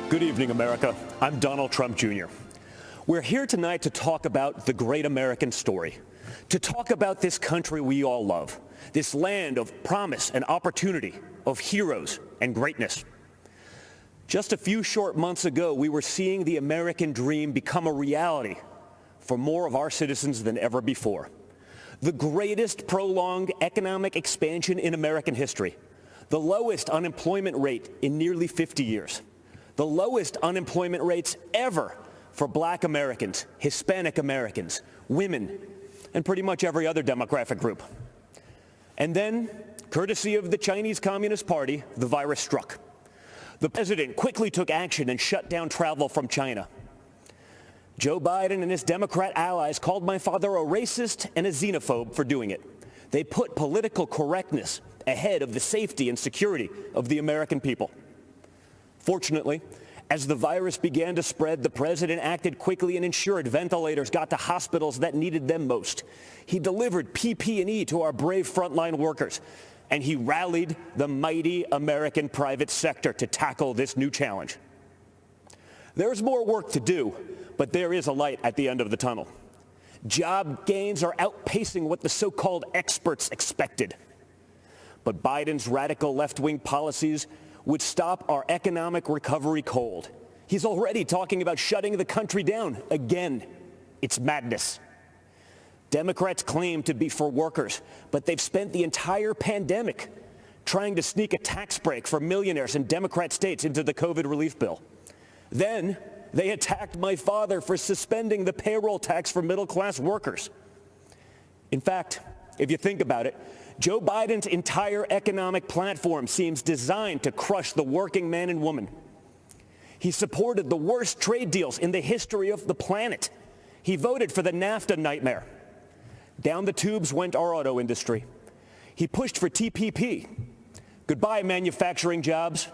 Good evening, America. I'm Donald Trump Jr. We're here tonight to talk about the great American story, to talk about this country we all love, this land of promise and opportunity, of heroes and greatness. Just a few short months ago, we were seeing the American dream become a reality for more of our citizens than ever before. The greatest prolonged economic expansion in American history, the lowest unemployment rate in nearly 50 years, the lowest unemployment rates ever for Black Americans, Hispanic Americans, women, and pretty much every other demographic group. And then, courtesy of the Chinese Communist Party, the virus struck. The president quickly took action and shut down travel from China. Joe Biden and his Democrat allies called my father a racist and a xenophobe for doing it. They put political correctness ahead of the safety and security of the American people. Fortunately, as the virus began to spread, the president acted quickly and ensured ventilators got to hospitals that needed them most. He delivered PPE to our brave frontline workers, and he rallied the mighty American private sector to tackle this new challenge. There's more work to do, but there is a light at the end of the tunnel. Job gains are outpacing what the so-called experts expected. But Biden's radical left-wing policies would stop our economic recovery cold. He's already talking about shutting the country down again. It's madness. Democrats claim to be for workers, but they've spent the entire pandemic trying to sneak a tax break for millionaires in Democrat states into the COVID relief bill. Then they attacked my father for suspending the payroll tax for middle-class workers. In fact, if you think about it, Joe Biden's entire economic platform seems designed to crush the working man and woman. He supported the worst trade deals in the history of the planet. He voted for the NAFTA nightmare. Down the tubes went our auto industry. He pushed for TPP. Goodbye, manufacturing jobs.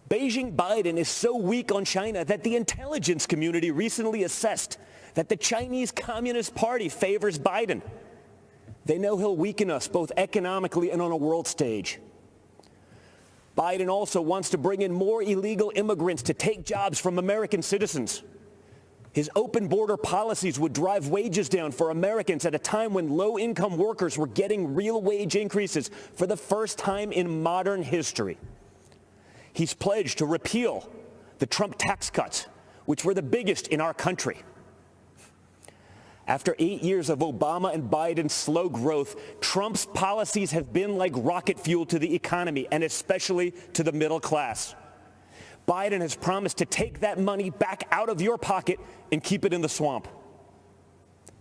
Beijing Biden is so weak on China that the intelligence community recently assessed that the Chinese Communist Party favors Biden. They know he'll weaken us both economically and on a world stage. Biden also wants to bring in more illegal immigrants to take jobs from American citizens. His open border policies would drive wages down for Americans at a time when low-income workers were getting real wage increases for the first time in modern history. He's pledged to repeal the Trump tax cuts, which were the biggest in our country. After 8 years of Obama and Biden's slow growth, Trump's policies have been like rocket fuel to the economy and especially to the middle class. Biden has promised to take that money back out of your pocket and keep it in the swamp.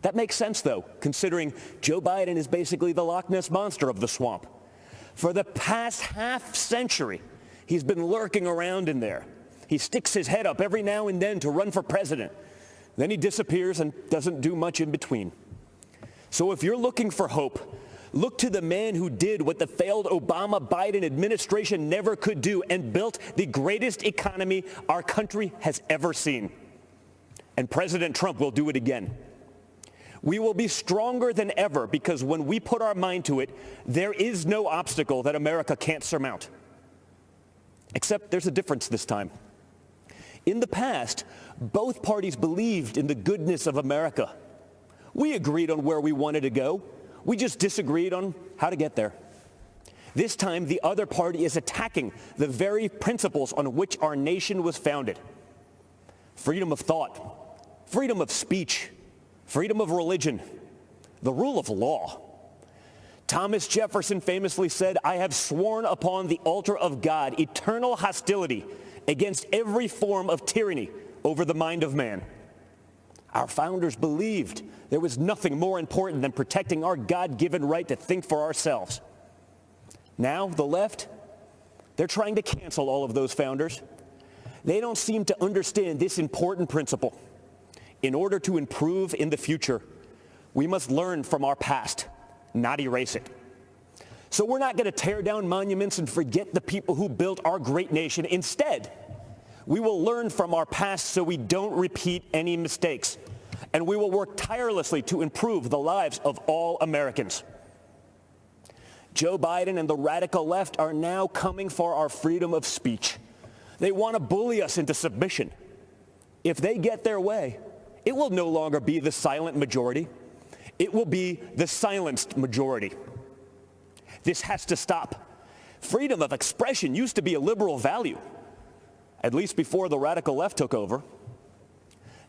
That makes sense, though, considering Joe Biden is basically the Loch Ness Monster of the swamp. For the past half century, he's been lurking around in there. He sticks his head up every now and then to run for president. Then he disappears and doesn't do much in between. So if you're looking for hope, look to the man who did what the failed Obama-Biden administration never could do and built the greatest economy our country has ever seen. And President Trump will do it again. We will be stronger than ever because when we put our mind to it, there is no obstacle that America can't surmount. Except there's a difference this time. In the past, both parties believed in the goodness of America. We agreed on where we wanted to go. We just disagreed on how to get there. This time, the other party is attacking the very principles on which our nation was founded. Freedom of thought, freedom of speech, freedom of religion, the rule of law. Thomas Jefferson famously said, "I have sworn upon the altar of God eternal hostility against every form of tyranny over the mind of man." Our founders believed there was nothing more important than protecting our God-given right to think for ourselves. Now, the left, they're trying to cancel all of those founders. They don't seem to understand this important principle. In order to improve in the future, we must learn from our past, not erase it. So we're not going to tear down monuments and forget the people who built our great nation. Instead, we will learn from our past so we don't repeat any mistakes. And we will work tirelessly to improve the lives of all Americans. Joe Biden and the radical left are now coming for our freedom of speech. They want to bully us into submission. If they get their way, it will no longer be the silent majority. It will be the silenced majority. This has to stop. Freedom of expression used to be a liberal value, at least before the radical left took over.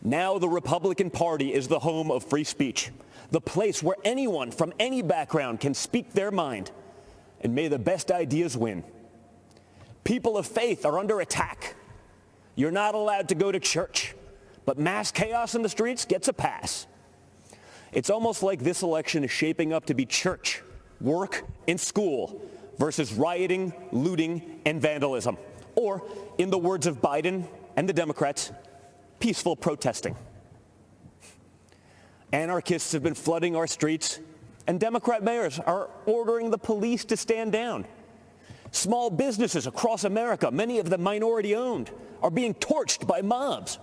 Now the Republican Party is the home of free speech, the place where anyone from any background can speak their mind, and may the best ideas win. People of faith are under attack. You're not allowed to go to church, but mass chaos in the streets gets a pass. It's almost like this election is shaping up to be church, work, and school versus rioting, looting, and vandalism. Or, in the words of Biden and the Democrats, peaceful protesting. Anarchists have been flooding our streets, and Democrat mayors are ordering the police to stand down. Small businesses across America, many of them minority-owned, are being torched by mobs.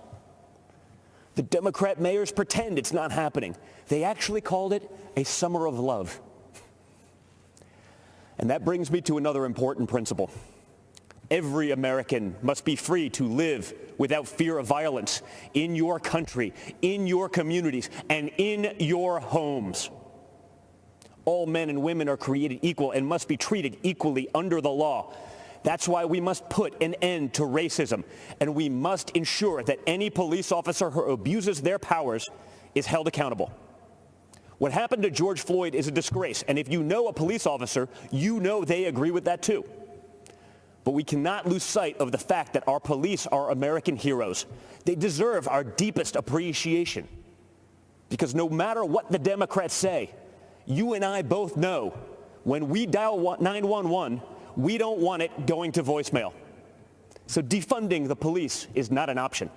The Democrat mayors pretend it's not happening. They actually called it a summer of love. And that brings me to another important principle. Every American must be free to live without fear of violence in your country, in your communities, and in your homes. All men and women are created equal and must be treated equally under the law. That's why we must put an end to racism, and we must ensure that any police officer who abuses their powers is held accountable. What happened to George Floyd is a disgrace, and if you know a police officer, you know they agree with that too. But we cannot lose sight of the fact that our police are American heroes. They deserve our deepest appreciation. Because no matter what the Democrats say, you and I both know when we dial 911, we don't want it going to voicemail. So defunding the police is not an option.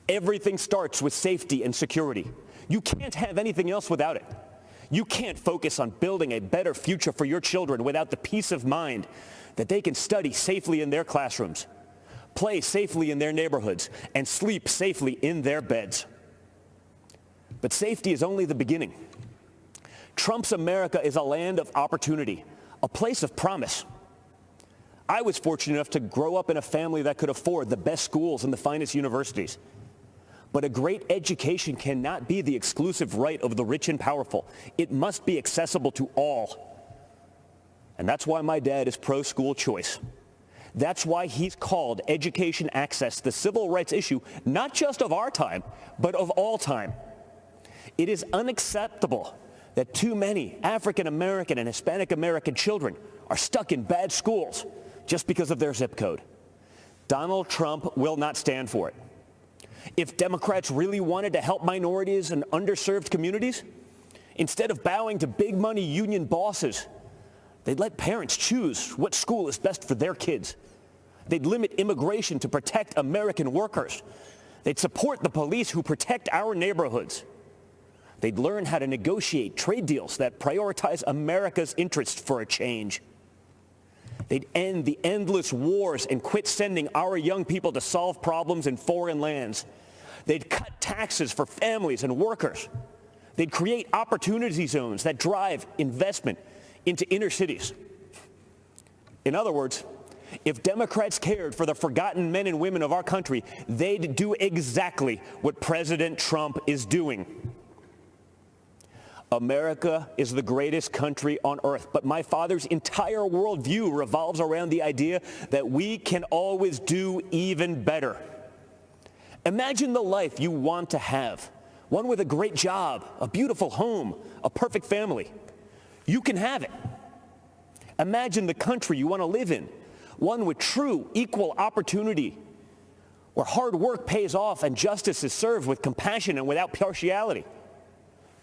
Everything starts with safety and security. You can't have anything else without it. You can't focus on building a better future for your children without the peace of mind that they can study safely in their classrooms, play safely in their neighborhoods, and sleep safely in their beds. But safety is only the beginning. Trump's America is a land of opportunity, a place of promise. I was fortunate enough to grow up in a family that could afford the best schools and the finest universities. But a great education cannot be the exclusive right of the rich and powerful. It must be accessible to all. And that's why my dad is pro-school choice. That's why he's called education access the civil rights issue, not just of our time, but of all time. It is unacceptable that too many African American and Hispanic American children are stuck in bad schools just because of their zip code. Donald Trump will not stand for it. If Democrats really wanted to help minorities and underserved communities, instead of bowing to big money union bosses, they'd let parents choose what school is best for their kids. They'd limit immigration to protect American workers. They'd support the police who protect our neighborhoods. They'd learn how to negotiate trade deals that prioritize America's interests for a change. They'd end the endless wars and quit sending our young people to solve problems in foreign lands. They'd cut taxes for families and workers. They'd create opportunity zones that drive investment into inner cities. In other words, if Democrats cared for the forgotten men and women of our country, they'd do exactly what President Trump is doing. America is the greatest country on earth, but my father's entire worldview revolves around the idea that we can always do even better. Imagine the life you want to have, one with a great job, a beautiful home, a perfect family. You can have it. Imagine the country you want to live in, one with true equal opportunity, where hard work pays off and justice is served with compassion and without partiality.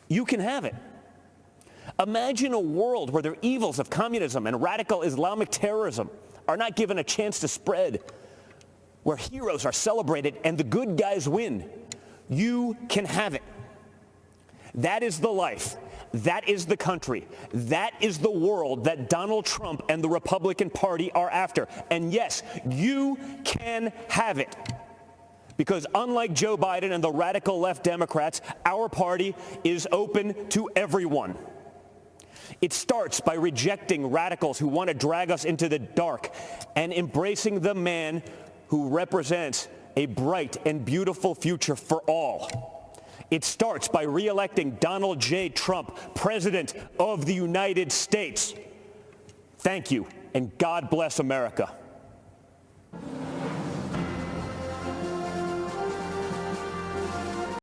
You can have it. Imagine a world where the evils of communism and radical Islamic terrorism are not given a chance to spread, where heroes are celebrated and the good guys win. You can have it. That is the life. That is the country. That is the world that Donald Trump and the Republican Party are after. And yes, you can have it. Because unlike Joe Biden and the radical left Democrats, our party is open to everyone. It starts by rejecting radicals who want to drag us into the dark and embracing the man who represents a bright and beautiful future for all. It starts by re-electing Donald J. Trump, President of the United States. Thank you, and God bless America.